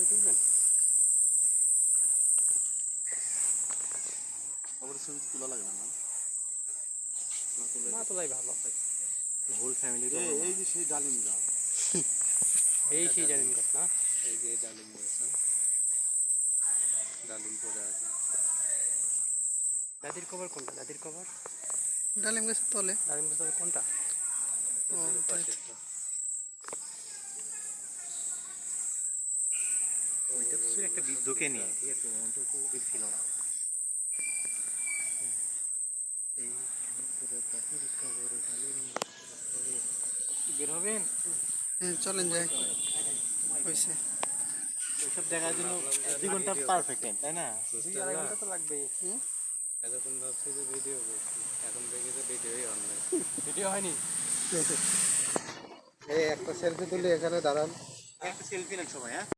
তুলবেন? আবার ছবি তোলা লাগে না? না তোলাই ভালো। হোল ফ্যামিলি তো এই যে সেই ডালিম গাছ, এই সেই ডালিম গাছ না? এই যে ডালিম গাছ ডালিম পড়ে আছে। দাদির কবর কোনটা? দাদির কবর ডালিম গাছের তলে। ডালিম গাছের কোনটা? ওইটা তো শুধু একটা বৃদ্ধকে নিয়ে, ঠিক আছে, ওটা তো বীর ছিল না। এই বের হবেন, চলেন যাই হয়েছে। ওইসব দেখার জন্য 2 ঘন্টা পারফেক্ট টাইম, তাই না? 2-2.5 ঘন্টা তো লাগবেই। এতক্ষণ ভাবছি যে ভিডিও করছি, এখন দেখি যে ভিডিওই অনলাইন। ভিডিও হয়নি। এই একটা সেলফি তুলে এখানে দাঁড়ান। একটা সেলফি নেন সবাই, হ্যাঁ।